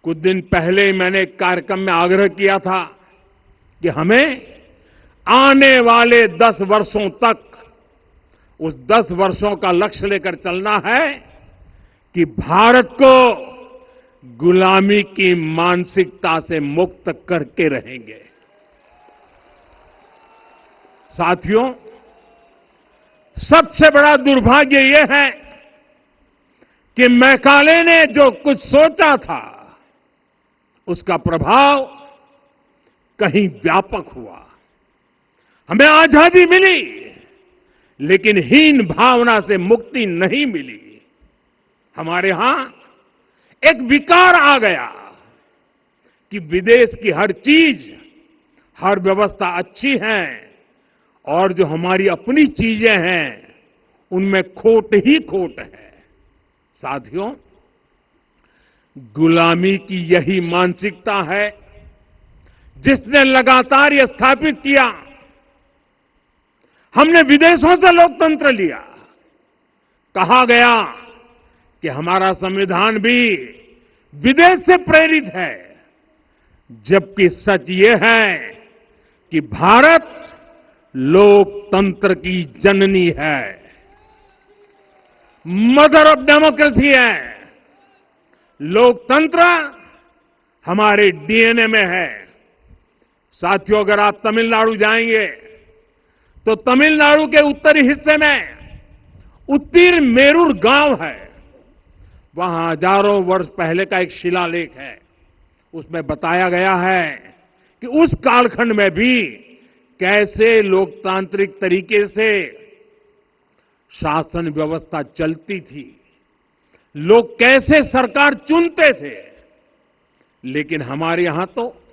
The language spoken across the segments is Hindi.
कुछ दिन पहले ही मैंने एक कार्यक्रम में आग्रह किया था कि हमें आने वाले 10 वर्षों तक उस 10 वर्षों का लक्ष्य लेकर चलना है कि भारत को गुलामी की मानसिकता से मुक्त करके रहेंगे। साथियों, सबसे बड़ा दुर्भाग्य यह है कि मैकाले ने जो कुछ सोचा था उसका प्रभाव कहीं व्यापक हुआ। हमें आजादी मिली, लेकिन हीन भावना से मुक्ति नहीं मिली। हमारे यहां एक विकार आ गया कि विदेश की हर चीज, हर व्यवस्था अच्छी है और जो हमारी अपनी चीजें हैं उनमें खोट ही खोट है। साथियों, गुलामी की यही मानसिकता है जिसने लगातार यह स्थापित किया। हमने विदेशों से लोकतंत्र लिया। कहा गया कि हमारा संविधान भी विदेश से प्रेरित है, जबकि सच ये है कि भारत लोकतंत्र की जननी है, मदर ऑफ डेमोक्रेसी है। लोकतंत्र हमारे डीएनए में है। साथियों, अगर आप तमिलनाडु जाएंगे तो तमिलनाडु के उत्तरी हिस्से में उत्तीर-मेरूर गांव है। वहां हजारों वर्ष पहले का एक शिलालेख है। उसमें बताया गया है कि उस कालखंड में भी कैसे लोकतांत्रिक तरीके से शासन व्यवस्था चलती थी, लोग कैसे सरकार चुनते थे। लेकिन हमारे यहां तो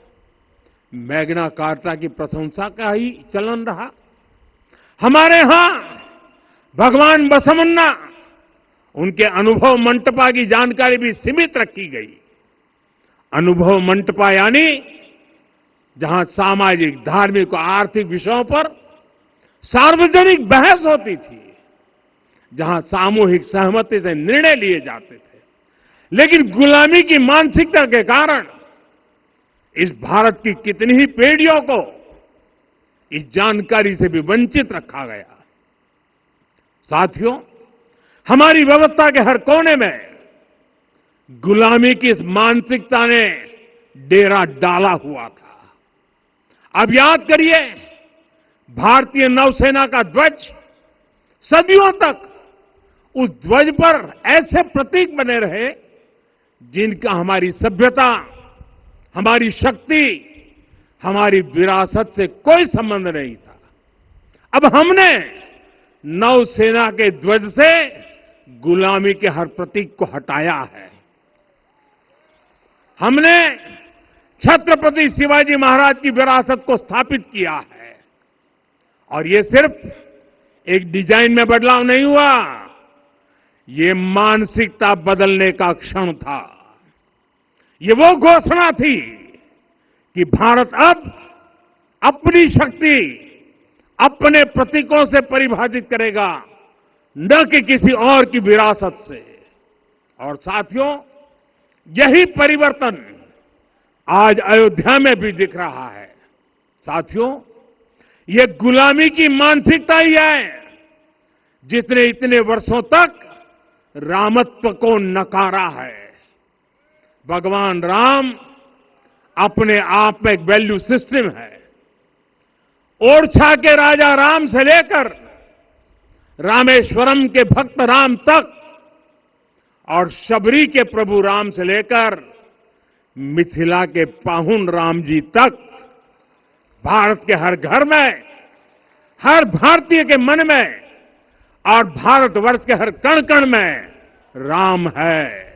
मैग्ना कार्टा की प्रशंसा का ही चलन रहा। हमारे यहां भगवान बसवन्ना, उनके अनुभव मंटपा की जानकारी भी सीमित रखी गई। अनुभव मंटपा यानी जहां सामाजिक, धार्मिक और आर्थिक विषयों पर सार्वजनिक बहस होती थी, जहां सामूहिक सहमति से निर्णय लिए जाते थे। लेकिन गुलामी की मानसिकता के कारण इस भारत की कितनी ही पीढ़ियों को इस जानकारी से भी वंचित रखा गया। साथियों, हमारी व्यवस्था के हर कोने में गुलामी की इस मानसिकता ने डेरा डाला हुआ था। अब याद करिए, भारतीय नौसेना का ध्वज सदियों तक उस ध्वज पर ऐसे प्रतीक बने रहे जिनका हमारी सभ्यता, हमारी शक्ति, हमारी विरासत से कोई संबंध नहीं था। अब हमने नौसेना के ध्वज से गुलामी के हर प्रतीक को हटाया है। हमने छत्रपति शिवाजी महाराज की विरासत को स्थापित किया है। और ये सिर्फ एक डिजाइन में बदलाव नहीं हुआ, ये मानसिकता बदलने का क्षण था। ये वो घोषणा थी कि भारत अब अपनी शक्ति अपने प्रतीकों से परिभाषित करेगा, न कि किसी और की विरासत से। और साथियों, यही परिवर्तन आज अयोध्या में भी दिख रहा है। साथियों, ये गुलामी की मानसिकता ही है जिसने इतने वर्षों तक रामत्व को नकारा है। भगवान राम अपने आप में एक वैल्यू सिस्टम है। ओरछा के राजा राम से लेकर रामेश्वरम के भक्त राम तक और शबरी के प्रभु राम से लेकर मिथिला के पाहुन राम जी तक भारत के हर घर में, हर भारतीय के मन में और भारतवर्ष के हर कण कण में राम है।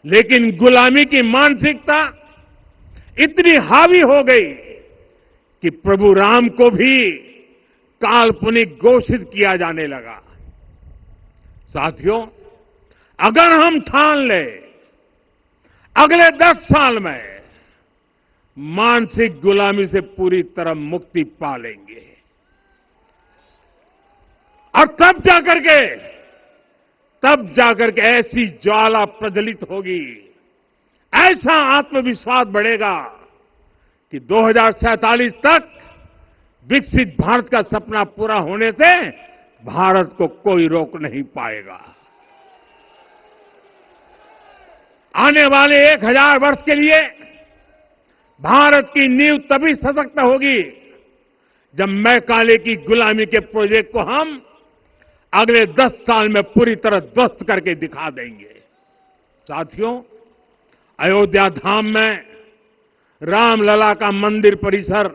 लेकिन गुलामी की मानसिकता इतनी हावी हो गई कि प्रभु राम को भी काल्पनिक घोषित किया जाने लगा। साथियों, अगर हम ठान लें अगले 10 साल में मानसिक गुलामी से पूरी तरह मुक्ति पा लेंगे, और तब जाकर के ऐसी ज्वाला प्रज्वलित होगी, ऐसा आत्मविश्वास बढ़ेगा कि 2047 तक विकसित भारत का सपना पूरा होने से भारत को कोई रोक नहीं पाएगा। आने वाले 1000 वर्ष के लिए भारत की नींव तभी सशक्त होगी जब मैकाले की गुलामी के प्रोजेक्ट को हम अगले 10 साल में पूरी तरह ध्वस्त करके दिखा देंगे। साथियों, अयोध्या धाम में रामलला का मंदिर परिसर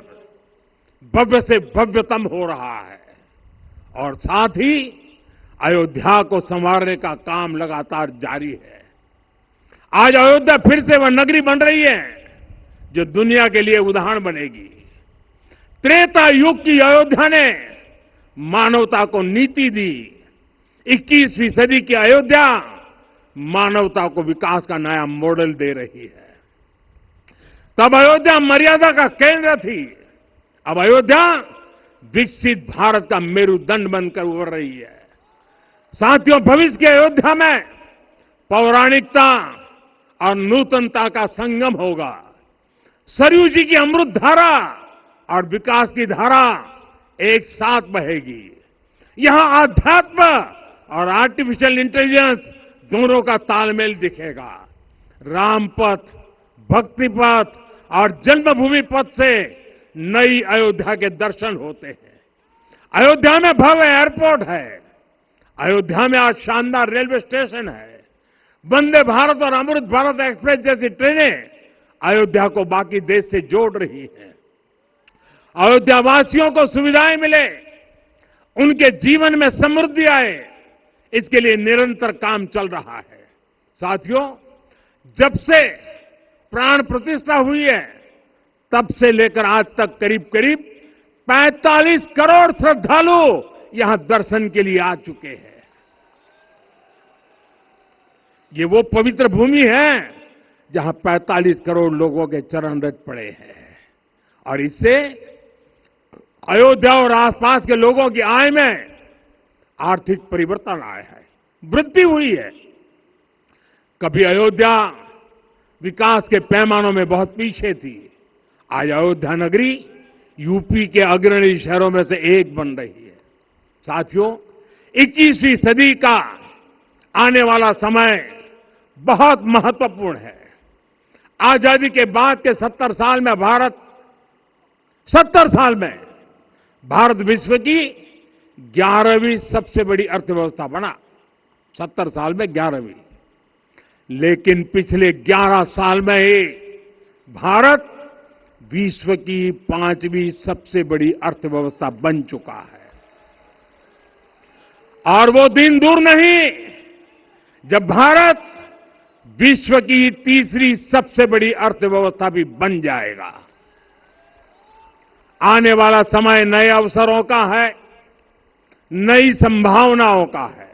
भव्य से भव्यतम हो रहा है और साथ ही अयोध्या को संवारने का काम लगातार जारी है। आज अयोध्या फिर से वह नगरी बन रही है जो दुनिया के लिए उदाहरण बनेगी। त्रेता युग की अयोध्या ने मानवता को नीति दी। 21वीं सदी की अयोध्या मानवता को विकास का नया मॉडल दे रही है। तब अयोध्या मर्यादा का केंद्र थी, अब अयोध्या विकसित भारत का मेरुदंड बनकर उभर रही है। साथियों, भविष्य की अयोध्या में पौराणिकता और नूतनता का संगम होगा। सरयू जी की अमृत धारा और विकास की धारा एक साथ बहेगी। यहां आध्यात्म और आर्टिफिशियल इंटेलिजेंस दोनों का तालमेल दिखेगा। राम पथ, भक्ति पथ और जन्मभूमि पथ से नई अयोध्या के दर्शन होते हैं। अयोध्या में भव्य एयरपोर्ट है। अयोध्या में आज शानदार रेलवे स्टेशन है। वंदे भारत और अमृत भारत एक्सप्रेस जैसी ट्रेनें अयोध्या को बाकी देश से जोड़ रही हैं। अयोध्या वासियों को सुविधाएं मिले, उनके जीवन में समृद्धि आए, इसके लिए निरंतर काम चल रहा है। साथियों, जब से प्राण प्रतिष्ठा हुई है तब से लेकर आज तक करीब करीब 45 करोड़ श्रद्धालु यहां दर्शन के लिए आ चुके हैं। ये वो पवित्र भूमि है जहां 45 करोड़ लोगों के चरण रज पड़े हैं और इससे अयोध्या और आसपास के लोगों की आय में आर्थिक परिवर्तन आया है, वृद्धि हुई है। कभी अयोध्या विकास के पैमानों में बहुत पीछे थी। आज अयोध्या नगरी यूपी के अग्रणी शहरों में से एक बन रही है। साथियों, 21वीं सदी का आने वाला समय बहुत महत्वपूर्ण है। आजादी के बाद के 70 साल में भारत विश्व की 11वीं सबसे बड़ी अर्थव्यवस्था बना। 70 साल में 11वीं। लेकिन पिछले 11 साल में ही भारत विश्व की 5वीं सबसे बड़ी अर्थव्यवस्था बन चुका है। और वो दिन दूर नहीं जब भारत विश्व की 3री सबसे बड़ी अर्थव्यवस्था भी बन जाएगा। आने वाला समय नए अवसरों का है, नई संभावनाओं का है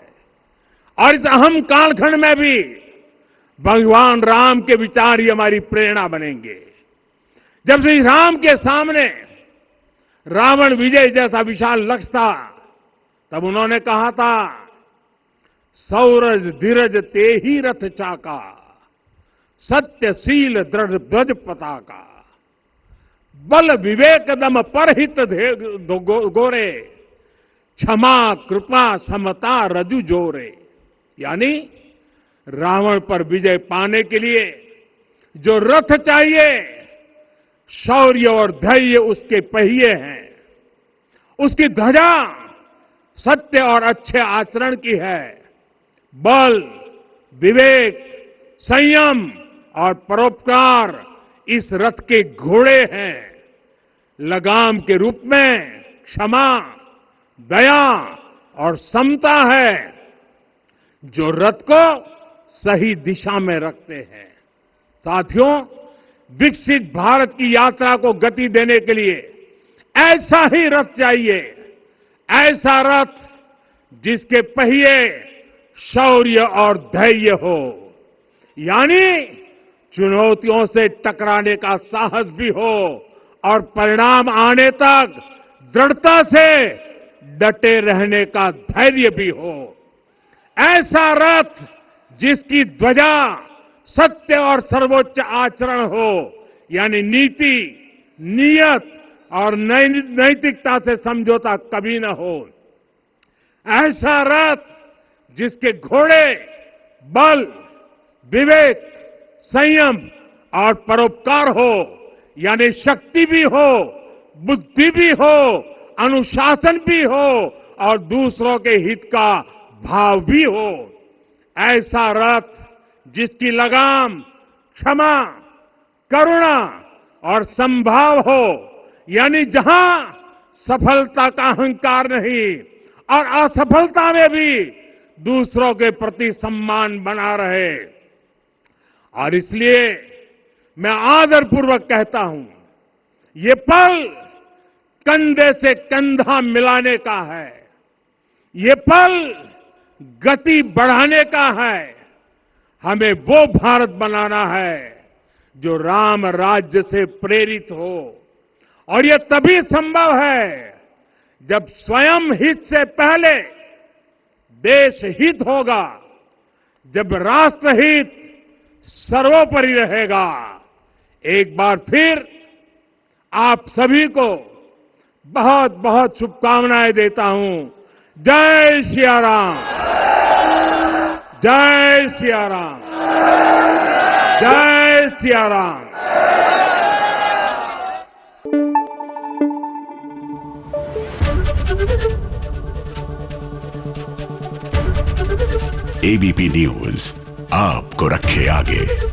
और इस अहम कालखंड में भी भगवान राम के विचार ही हमारी प्रेरणा बनेंगे। जब श्री राम के सामने रावण विजय जैसा विशाल लक्ष्य था, तब उन्होंने कहा था, सौरज धीरज ते ही रथ चाका, सत्यशील दृढ़ ध्वज पताका, बल विवेक दम परहित गोरे, क्षमा कृपा समता रजु जोरे। यानी रावण पर विजय पाने के लिए जो रथ चाहिए, शौर्य और धैर्य उसके पहिए हैं, उसकी ध्वजा सत्य और अच्छे आचरण की है, बल, विवेक, संयम और परोपकार इस रथ के घोड़े हैं। लगाम के रूप में क्षमा, दया और समता है जो रथ को सही दिशा में रखते हैं। साथियों, विकसित भारत की यात्रा को गति देने के लिए ऐसा ही रथ चाहिए, ऐसा रथ जिसके पहिए शौर्य और धैर्य हो, यानी चुनौतियों से टकराने का साहस भी हो और परिणाम आने तक दृढ़ता से डटे रहने का धैर्य भी हो। ऐसा रथ जिसकी ध्वजा सत्य और सर्वोच्च आचरण हो, यानी नीति, नियत और नैतिकता से समझौता कभी न हो। ऐसा रथ जिसके घोड़े बल, विवेक, संयम और परोपकार हो, यानी शक्ति भी हो, बुद्धि भी हो, अनुशासन भी हो और दूसरों के हित का भाव भी हो। ऐसा रथ जिसकी लगाम क्षमा, करुणा और संभाव हो, यानी जहां सफलता का अहंकार नहीं और असफलता में भी दूसरों के प्रति सम्मान बना रहे। और इसलिए मैं आदरपूर्वक कहता हूं, ये पल कंधे से कंधा मिलाने का है, ये पल गति बढ़ाने का है। हमें वो भारत बनाना है जो राम राज्य से प्रेरित हो, और ये तभी संभव है जब स्वयं हित से पहले देश हित होगा, जब राष्ट्रहित सर्वोपरि रहेगा। एक बार फिर आप सभी को बहुत बहुत शुभकामनाएं देता हूं। जय सिया राम, जय सिया राम, जय सिया राम। एबीपी न्यूज आपको रखे आगे।